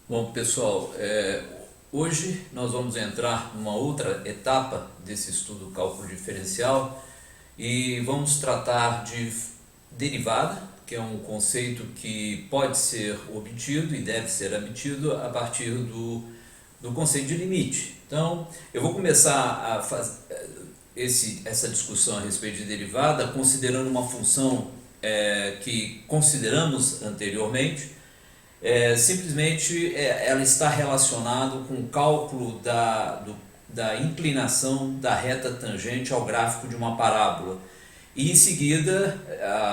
Bom, pessoal, hoje nós vamos entrar numa outra etapa desse estudo do cálculo diferencial e vamos tratar de derivada, que é um conceito que pode ser obtido e deve ser obtido a partir do conceito de limite. Então, eu vou começar a fazer essa discussão a respeito de derivada considerando uma função que consideramos anteriormente. Simplesmente ela está relacionada com o cálculo da inclinação da reta tangente ao gráfico de uma parábola. E em seguida,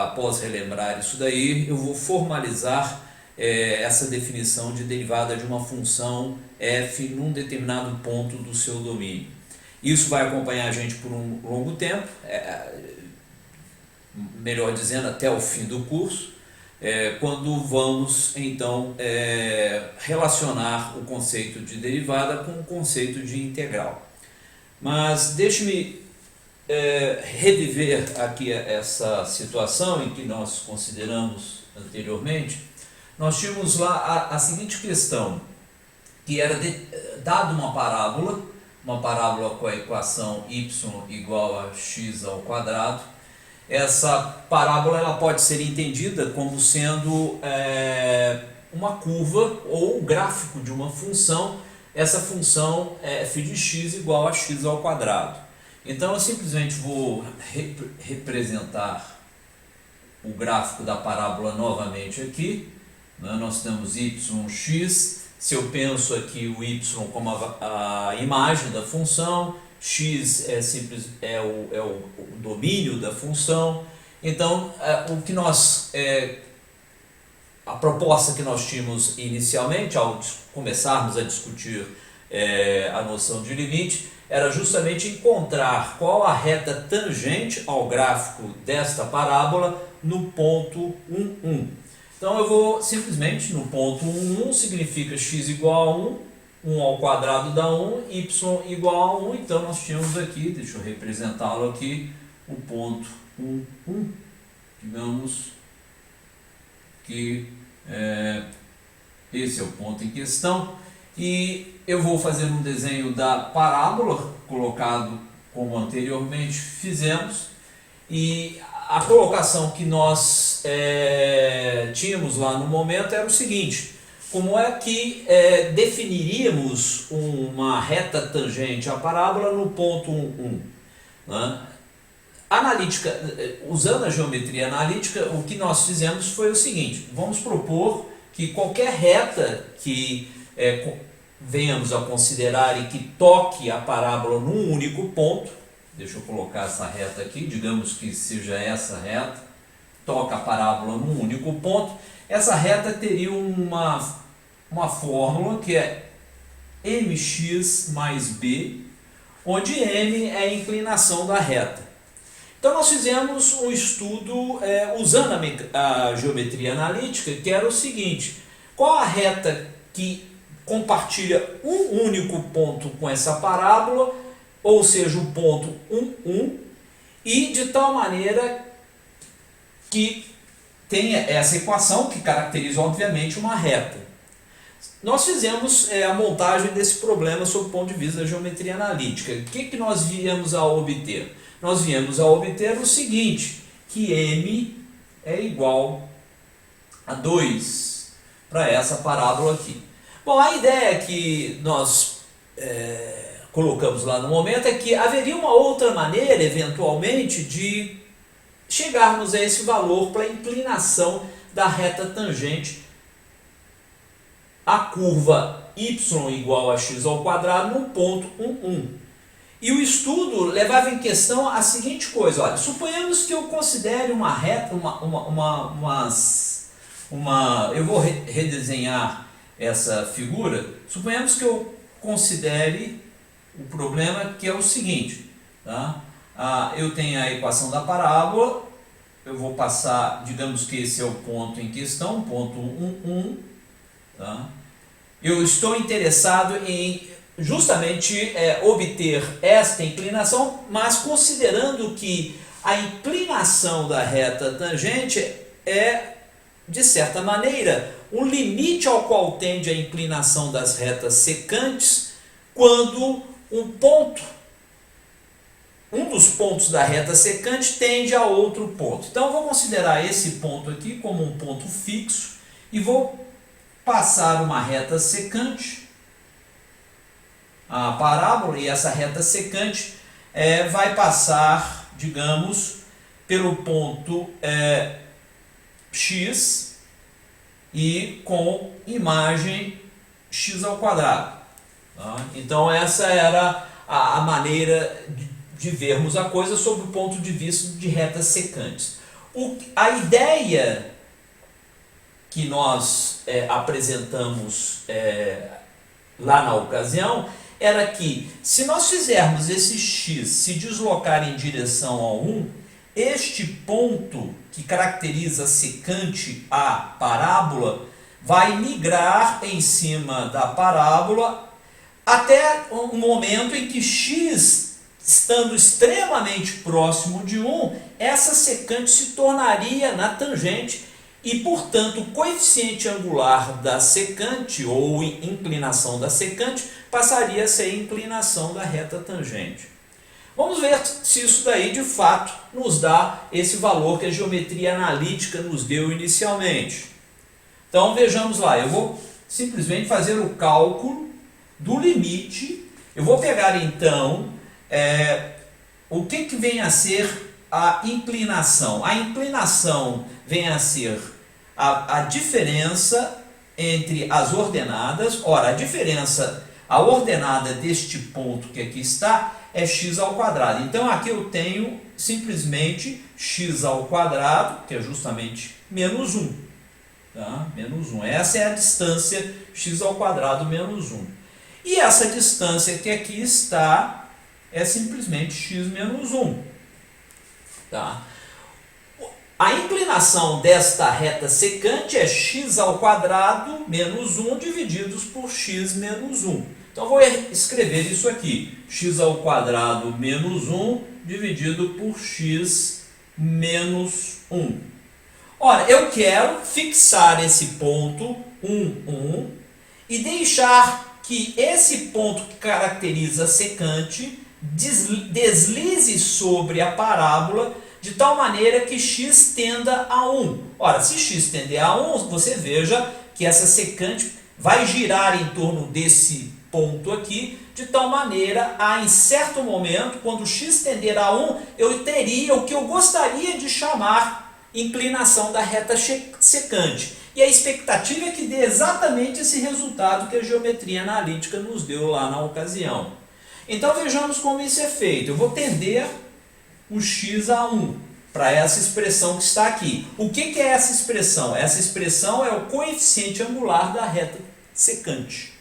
após relembrar isso daí, eu vou formalizar essa definição de derivada de uma função f num determinado ponto do seu domínio. Isso vai acompanhar a gente por um longo tempo, melhor dizendo, até o fim do curso. Quando vamos então relacionar o conceito de derivada com o conceito de integral. Mas deixe-me reviver aqui essa situação em que nós consideramos anteriormente. Nós tínhamos lá a seguinte questão, que era dado uma parábola com a equação y igual a x ao quadrado. Essa parábola ela pode ser entendida como sendo uma curva ou o gráfico de uma função. Essa função é f de x igual a x ao quadrado. Então eu simplesmente vou representar o gráfico da parábola novamente aqui. Nós temos yx. Se eu penso aqui o y como a imagem da função, x é o domínio da função. Então, a proposta que nós tínhamos inicialmente, ao começarmos a discutir a noção de limite, era justamente encontrar qual a reta tangente ao gráfico desta parábola no ponto 1, 1. Então, eu vou simplesmente, no ponto 1, 1 significa x igual a 1, 1 ao quadrado dá 1, y igual a 1, então nós tínhamos aqui, deixa eu representá-lo aqui, o ponto 1, 1, digamos que esse é o ponto em questão, e eu vou fazer um desenho da parábola, colocado como anteriormente fizemos, e a colocação que nós tínhamos lá no momento era o seguinte: como é que definiríamos uma reta tangente à parábola no ponto 1, 1? Né? Usando a geometria analítica, o que nós fizemos foi o seguinte: vamos propor que qualquer reta que venhamos a considerar e que toque a parábola num único ponto, deixa eu colocar essa reta aqui, digamos que seja essa reta, toca a parábola num único ponto, essa reta teria uma fórmula que é mx mais b, onde m é a inclinação da reta. Então nós fizemos um estudo usando a geometria analítica, que era o seguinte: qual a reta que compartilha um único ponto com essa parábola, ou seja, o ponto 1, 1, e de tal maneira que tenha essa equação que caracteriza obviamente uma reta. Nós fizemos a montagem desse problema sob o ponto de vista da geometria analítica. O que nós viemos a obter? Nós viemos a obter o seguinte, que m é igual a 2 para essa parábola aqui. Bom, a ideia que nós colocamos lá no momento é que haveria uma outra maneira, eventualmente, de chegarmos a esse valor para a inclinação da reta tangente a curva y igual a x ao quadrado no ponto 1, 1. E o estudo levava em questão a seguinte coisa: olha, suponhamos que eu considere uma reta, eu vou redesenhar essa figura. Suponhamos que eu considere o problema que é o seguinte, tá? Eu tenho a equação da parábola, eu vou passar, digamos que esse é o ponto em questão, ponto 1, 1, tá? Eu estou interessado em justamente obter esta inclinação, mas considerando que a inclinação da reta tangente é, de certa maneira, um limite ao qual tende a inclinação das retas secantes quando um dos pontos da reta secante tende a outro ponto. Então eu vou considerar esse ponto aqui como um ponto fixo e vou passar uma reta secante, a parábola, e essa reta secante vai passar, digamos, pelo ponto x e com imagem x ao quadrado. Tá? Então essa era a maneira de vermos a coisa sob o ponto de vista de retas secantes. A ideia que nós apresentamos lá na ocasião era que, se nós fizermos esse x se deslocar em direção ao 1, este ponto que caracteriza secante a parábola vai migrar em cima da parábola até um momento em que x, estando extremamente próximo de 1, essa secante se tornaria na tangente e, portanto, o coeficiente angular da secante, ou inclinação da secante, passaria a ser a inclinação da reta tangente. Vamos ver se isso daí, de fato, nos dá esse valor que a geometria analítica nos deu inicialmente. Então, vejamos lá, eu vou simplesmente fazer o cálculo do limite. Eu vou pegar, então, o que vem a ser a inclinação. A inclinação vem a ser a diferença entre as ordenadas. Ora, a ordenada deste ponto que aqui está é x ao quadrado. Então aqui eu tenho simplesmente x ao quadrado, que é justamente menos 1. Tá? Menos 1. Essa é a distância x ao quadrado menos 1. E essa distância que aqui está é simplesmente x menos 1. Tá? A inclinação desta reta secante é x ao quadrado menos 1 divididos por x menos 1. Então vou escrever isso aqui, x ao quadrado menos 1 dividido por x menos 1. Ora, eu quero fixar esse ponto 1, 1 e deixar que esse ponto que caracteriza a secante deslize sobre a parábola de tal maneira que x tenda a 1. Ora, se x tender a 1, você veja que essa secante vai girar em torno desse ponto aqui, de tal maneira a, em certo momento, quando x tender a 1, eu teria o que eu gostaria de chamar inclinação da reta secante. E a expectativa é que dê exatamente esse resultado que a geometria analítica nos deu lá na ocasião. Então vejamos como isso é feito. Eu vou tender o x a 1 para essa expressão que está aqui. O que é essa expressão? Essa expressão é o coeficiente angular da reta secante.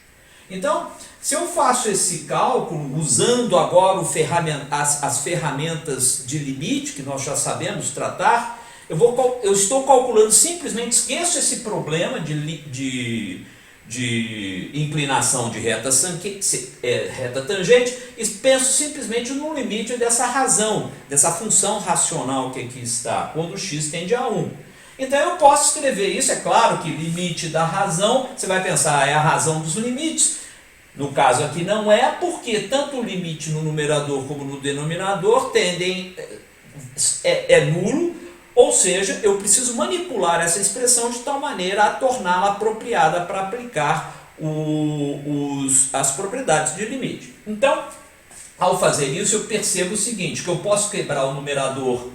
Então, se eu faço esse cálculo usando agora as ferramentas de limite que nós já sabemos tratar, eu estou calculando, simplesmente esqueço esse problema de inclinação de reta tangente e penso simplesmente no limite dessa razão, dessa função racional que aqui está, quando x tende a 1. Então eu posso escrever isso, é claro que limite da razão, você vai pensar, é a razão dos limites. No caso aqui não é, porque tanto o limite no numerador como no denominador é nulo, ou seja, eu preciso manipular essa expressão de tal maneira a torná-la apropriada para aplicar as propriedades de limite. Então, ao fazer isso, eu percebo o seguinte, que eu posso quebrar o numerador,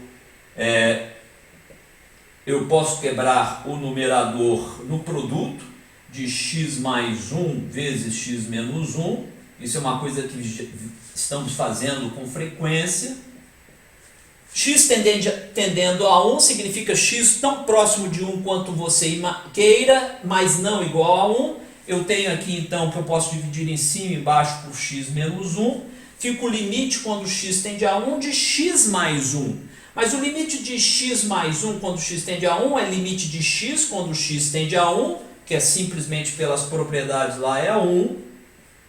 no produto de x mais 1 vezes x menos 1. Isso é uma coisa que estamos fazendo com frequência. X tendendo a 1 significa x tão próximo de 1 quanto você queira, mas não igual a 1. Eu tenho aqui então que eu posso dividir em cima e embaixo por x menos 1. Fica o limite quando x tende a 1 de x mais 1. Mas o limite de x mais 1 quando x tende a 1 é limite de x quando x tende a 1, que é simplesmente pelas propriedades lá é 1,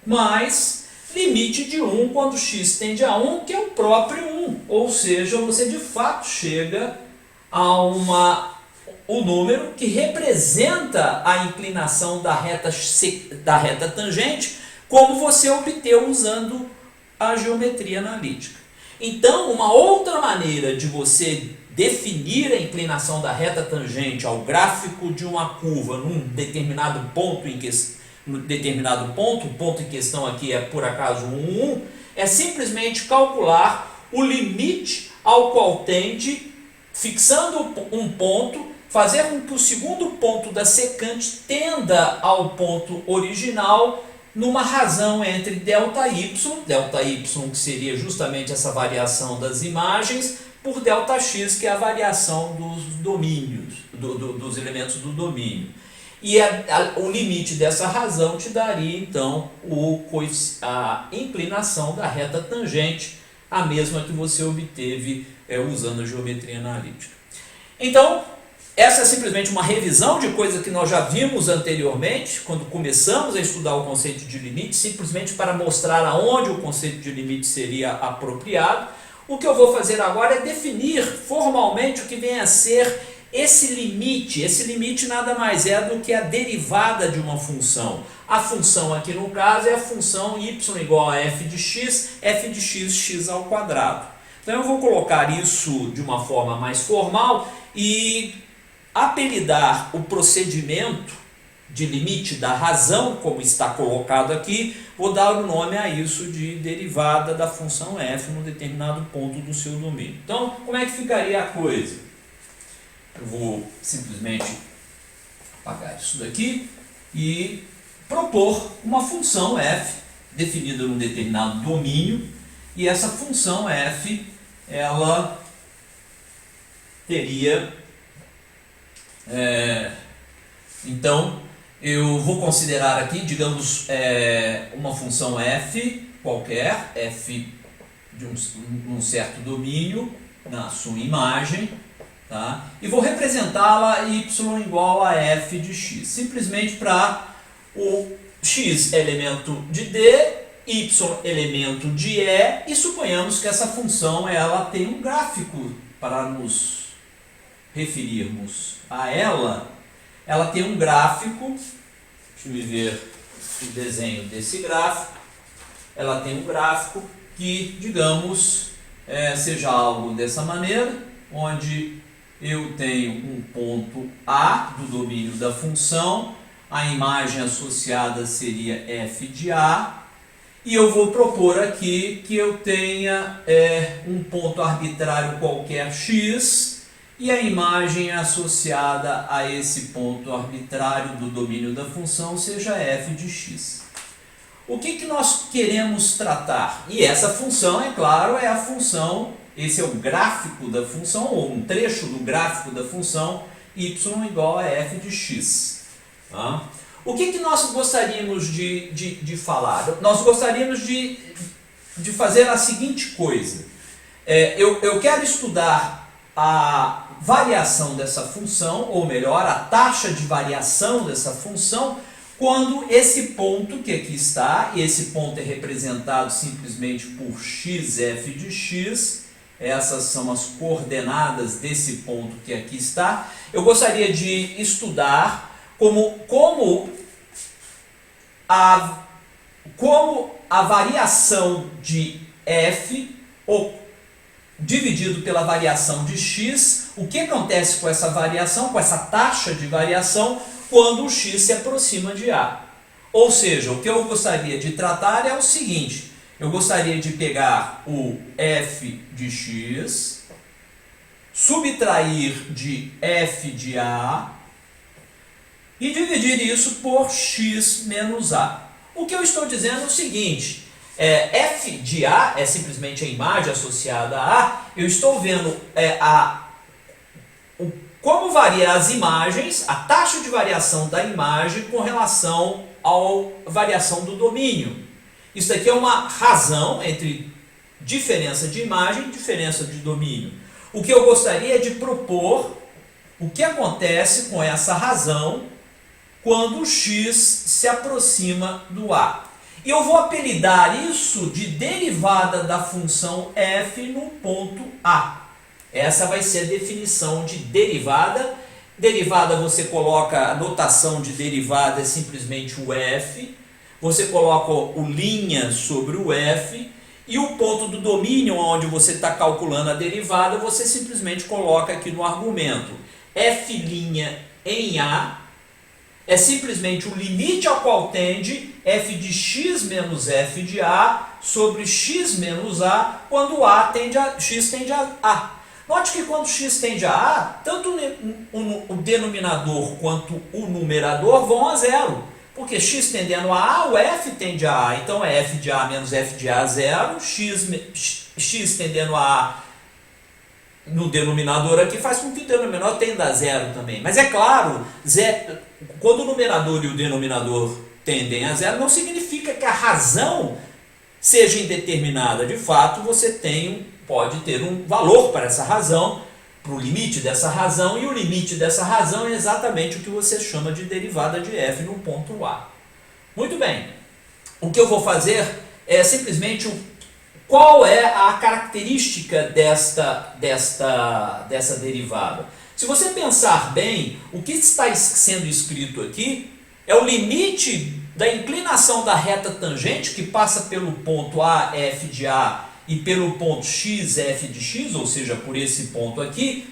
mais limite de 1 quando x tende a 1, que é o próprio 1. Ou seja, você de fato chega a o número que representa a inclinação da reta tangente, como você obteve usando a geometria analítica. Então, uma outra maneira de você definir a inclinação da reta tangente ao gráfico de uma curva num determinado ponto o ponto em questão aqui é por acaso 1, é simplesmente calcular o limite ao qual tende, fixando um ponto, fazer com que o segundo ponto da secante tenda ao ponto original numa razão entre ΔY que seria justamente essa variação das imagens, por ΔX, que é a variação dos domínios, dos elementos do domínio. E o limite dessa razão te daria, então, a inclinação da reta tangente, a mesma que você obteve usando a geometria analítica. Então, essa é simplesmente uma revisão de coisa que nós já vimos anteriormente, quando começamos a estudar o conceito de limite, simplesmente para mostrar aonde o conceito de limite seria apropriado. O que eu vou fazer agora é definir formalmente o que vem a ser esse limite. Esse limite nada mais é do que a derivada de uma função. A função aqui no caso é a função y igual a f de x x ao quadrado. Então eu vou colocar isso de uma forma mais formal e apelidar o procedimento de limite da razão, como está colocado aqui, vou dar o nome a isso de derivada da função f num determinado ponto do seu domínio. Então, como é que ficaria a coisa? Eu vou simplesmente apagar isso daqui e propor uma função f definida num determinado domínio, e essa função f, ela teria... então, eu vou considerar aqui, digamos, uma função f qualquer, f de um certo domínio, na sua imagem, tá? E vou representá-la y igual a f de x, simplesmente para o x elemento de D, y elemento de E, e suponhamos que essa função ela tem um gráfico para nos referirmos a ela. Ela tem um gráfico, deixa eu ver o desenho desse gráfico. Ela tem um gráfico que, digamos, seja algo dessa maneira, onde eu tenho um ponto A do domínio da função, a imagem associada seria f de A, e eu vou propor aqui que eu tenha um ponto arbitrário qualquer x, e a imagem associada a esse ponto arbitrário do domínio da função seja f de x. O que nós queremos tratar? E essa função, é claro, é a função, esse é o gráfico da função, ou um trecho do gráfico da função y igual a f de x. Tá? O que nós gostaríamos de falar? Nós gostaríamos de fazer a seguinte coisa. Eu quero estudar a variação dessa função, ou melhor, a taxa de variação dessa função, quando esse ponto que aqui está, e esse ponto é representado simplesmente por xf de x, essas são as coordenadas desse ponto que aqui está, eu gostaria de estudar como a variação de f, dividido pela variação de x, o que acontece com essa variação, com essa taxa de variação, quando o x se aproxima de A. Ou seja, o que eu gostaria de tratar é o seguinte, eu gostaria de pegar o f de x, subtrair de f de A e dividir isso por x menos A. O que eu estou dizendo é o seguinte, f de A é simplesmente a imagem associada a A, eu estou vendo como varia as imagens, a taxa de variação da imagem com relação à variação do domínio. Isso aqui é uma razão entre diferença de imagem e diferença de domínio. O que eu gostaria é de propor o que acontece com essa razão quando o x se aproxima do A. E eu vou apelidar isso de derivada da função f no ponto A. Essa vai ser a definição de derivada Derivada, você coloca, a notação de derivada é simplesmente o f, você coloca o linha sobre o f, e o ponto do domínio, onde você está calculando a derivada, você simplesmente coloca aqui no argumento. F' em A é simplesmente o limite ao qual tende f de x menos f de A sobre x menos A, quando x tende a A. Note que quando x tende a A, tanto o denominador quanto o numerador vão a zero. Porque x tendendo a A, o f tende a A. Então é f de A menos f de A zero. X tendendo a A no denominador aqui faz com que o denominador tenda a zero também. Mas é claro, quando o numerador e o denominador tendem a zero, não significa que a razão seja indeterminada. De fato, você pode ter um valor para essa razão, para o limite dessa razão, e o limite dessa razão é exatamente o que você chama de derivada de f no ponto A. Muito bem. O que eu vou fazer é simplesmente qual é a característica dessa derivada. Se você pensar bem, o que está sendo escrito aqui é o limite da inclinação da reta tangente, que passa pelo ponto A, f de A, e pelo ponto x, f de x, ou seja, por esse ponto aqui,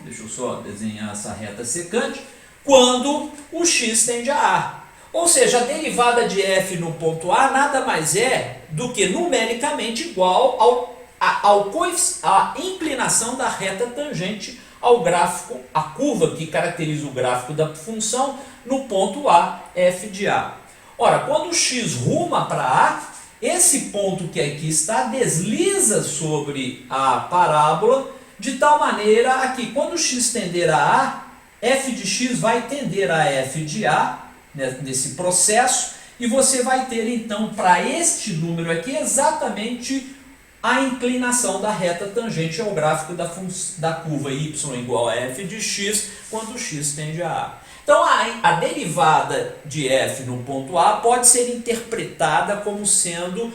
deixa eu só desenhar essa reta secante, quando o x tende a A. Ou seja, a derivada de f no ponto A nada mais é do que numericamente igual à inclinação da reta tangente ao gráfico, a curva que caracteriza o gráfico da função no ponto A, f de A. Ora, quando o x ruma para A, esse ponto que aqui está desliza sobre a parábola, de tal maneira aqui, quando o x tender a A, f de x vai tender a f de A, nesse processo, e você vai ter então para este número aqui exatamente a inclinação da reta tangente ao gráfico da curva y igual a f de x quando o x tende a A. Então a derivada de f no ponto A pode ser interpretada como sendo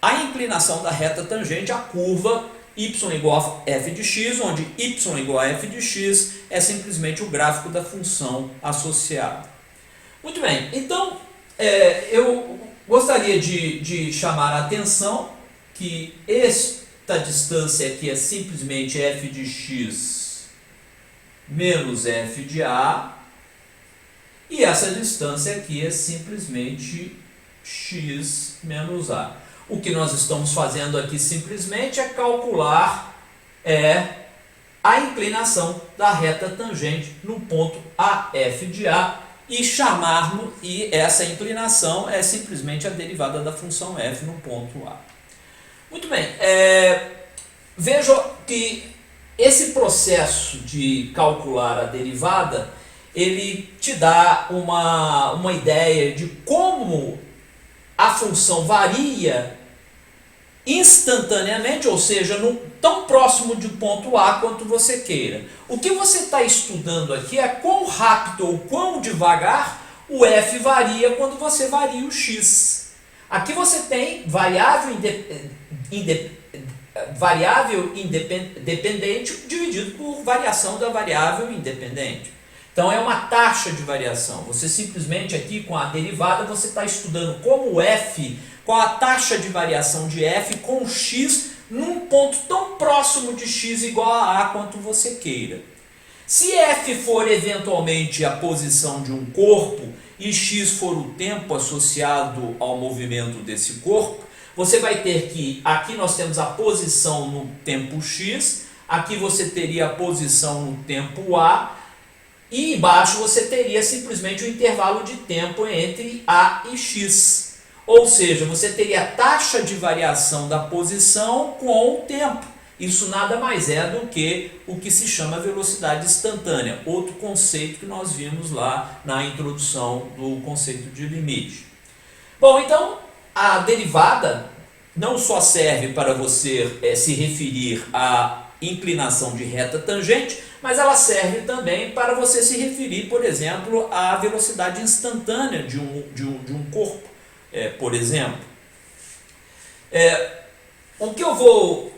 a inclinação da reta tangente à curva y igual a f de x, onde y igual a f de x é simplesmente o gráfico da função associada. Muito bem, então eu gostaria de chamar a atenção que esta distância aqui é simplesmente f de x menos f de A, e essa distância aqui é simplesmente x menos A. O que nós estamos fazendo aqui simplesmente é calcular a inclinação da reta tangente no ponto AF de A, e essa inclinação é simplesmente a derivada da função f no ponto A. Muito bem, veja que esse processo de calcular a derivada, ele te dá uma ideia de como a função varia instantaneamente, ou seja, tão próximo de ponto A quanto você queira. O que você está estudando aqui é quão rápido ou quão devagar o f varia quando você varia o x. Aqui você tem variável dependente dividido por variação da variável independente. Então é uma taxa de variação. Você simplesmente aqui com a derivada você está estudando como o f, qual a taxa de variação de f com x num ponto tão próximo de x igual a A quanto você queira. Se f for eventualmente a posição de um corpo e x for o tempo associado ao movimento desse corpo, você vai ter que, aqui nós temos a posição no tempo x, aqui você teria a posição no tempo A, e embaixo você teria simplesmente o intervalo de tempo entre A e x. Ou seja, você teria a taxa de variação da posição com o tempo. Isso nada mais é do que o que se chama velocidade instantânea, outro conceito que nós vimos lá na introdução do conceito de limite. Bom, então a derivada não só serve para você se referir à inclinação de reta tangente, mas ela serve também para você se referir, por exemplo, à velocidade instantânea de um corpo, por exemplo. O que eu vou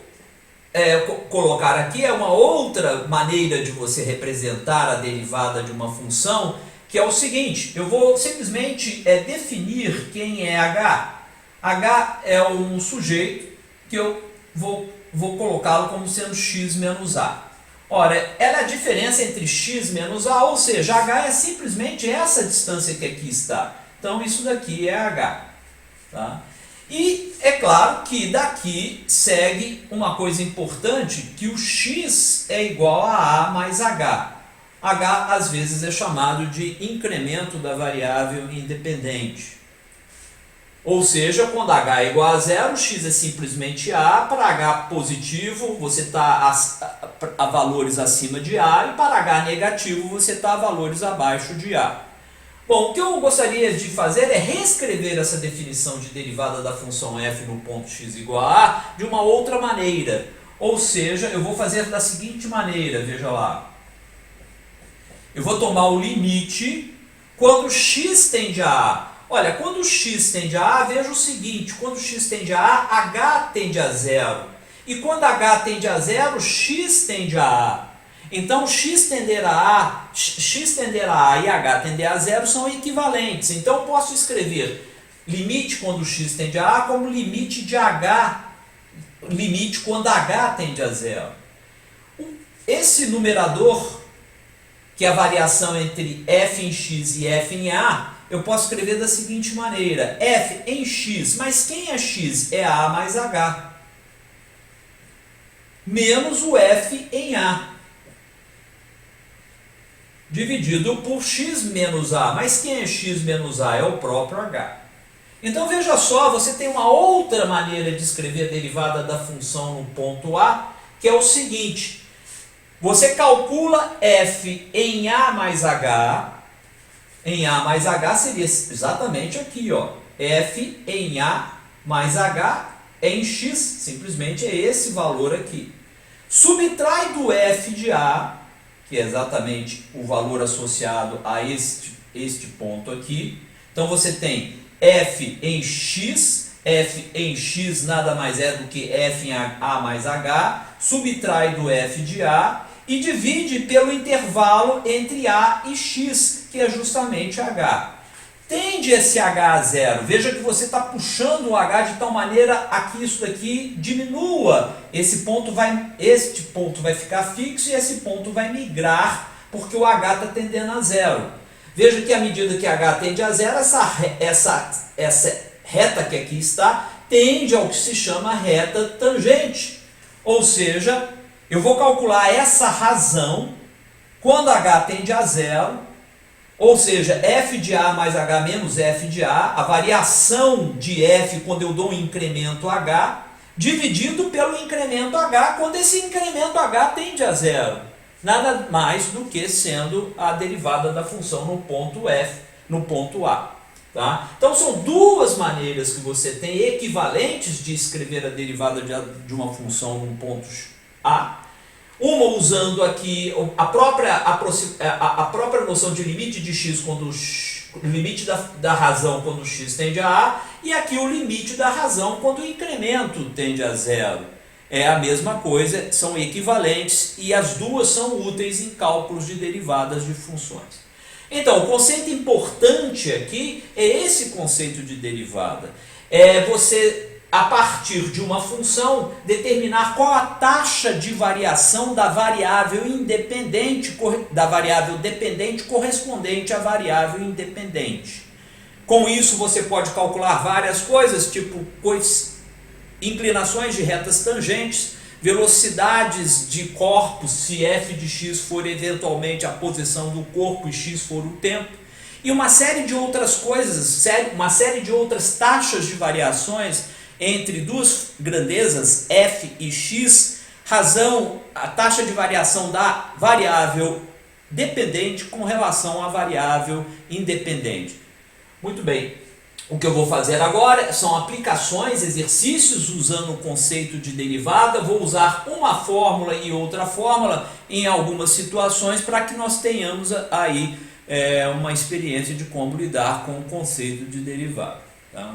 colocar aqui é uma outra maneira de você representar a derivada de uma função, que é o seguinte: eu vou simplesmente definir quem é h. H é um sujeito que eu vou colocá-lo como sendo x menos a. Ora, ela é a diferença entre x menos a, ou seja, h é simplesmente essa distância que aqui está. Então, isso daqui é h. Tá? E é claro que daqui segue uma coisa importante, que o x é igual a mais h. H às vezes é chamado de incremento da variável independente. Ou seja, quando h é igual a zero, x é simplesmente a. Para h positivo, você está a valores acima de a, e para h negativo, você está a valores abaixo de a. Bom, o que eu gostaria de fazer é reescrever essa definição de derivada da função f no ponto x igual a a de uma outra maneira. Ou seja, eu vou fazer da seguinte maneira, veja lá. Eu vou tomar o limite quando x tende a a. Olha, quando x tende a a, veja o seguinte: quando x tende a a, h tende a zero. E quando h tende a zero, x tende a a. Então, x tender a e h tender a zero são equivalentes. Então, eu posso escrever limite quando x tende a a como limite de h, limite quando h tende a zero. Esse numerador, que é a variação entre f em x e f em a, eu posso escrever da seguinte maneira: f em x, mas quem é x? É a mais h, menos o f em a, dividido por x menos a, mas quem é x menos a? É o próprio h. Então veja só, você tem uma outra maneira de escrever a derivada da função no ponto a, que é o seguinte: você calcula f em a mais h. Em a mais h seria exatamente aqui, ó, f em a mais h em x, simplesmente é esse valor aqui. Subtrai do f de a, que é exatamente o valor associado a este ponto aqui. Então você tem f em x nada mais é do que f em a mais h, subtrai do f de a e divide pelo intervalo entre a e x, que é justamente h. Tende esse h a zero. Veja que você está puxando o h de tal maneira a que isso daqui diminua. Este ponto vai ficar fixo e esse ponto vai migrar, porque o h está tendendo a zero. Veja que à medida que h tende a zero, essa reta que aqui está tende ao que se chama reta tangente. Ou seja, eu vou calcular essa razão quando h tende a zero, ou seja, f de a mais h menos f de a variação de f quando eu dou um incremento h, dividido pelo incremento h quando esse incremento h tende a zero. Nada mais do que sendo a derivada da função no ponto f, no ponto a. Tá? Então são duas maneiras que você tem equivalentes de escrever a derivada de uma função num ponto a. Uma usando aqui a própria noção de limite de x, limite da razão quando x tende a a, e aqui o limite da razão quando o incremento tende a zero. É a mesma coisa, são equivalentes e as duas são úteis em cálculos de derivadas de funções. Então, o conceito importante aqui é esse conceito de derivada. É você, a partir de uma função, determinar qual a taxa de variação da variável dependente correspondente à variável independente. Com isso, você pode calcular várias coisas, tipo inclinações de retas tangentes, velocidades de corpos, se f de x for eventualmente a posição do corpo e x for o tempo, e uma série de outras coisas, uma série de outras taxas de variações entre duas grandezas f e x, a taxa de variação da variável dependente com relação à variável independente. Muito bem, o que eu vou fazer agora são aplicações, exercícios usando o conceito de derivada. Vou usar uma fórmula e outra fórmula em algumas situações para que nós tenhamos aí uma experiência de como lidar com o conceito de derivada. Tá?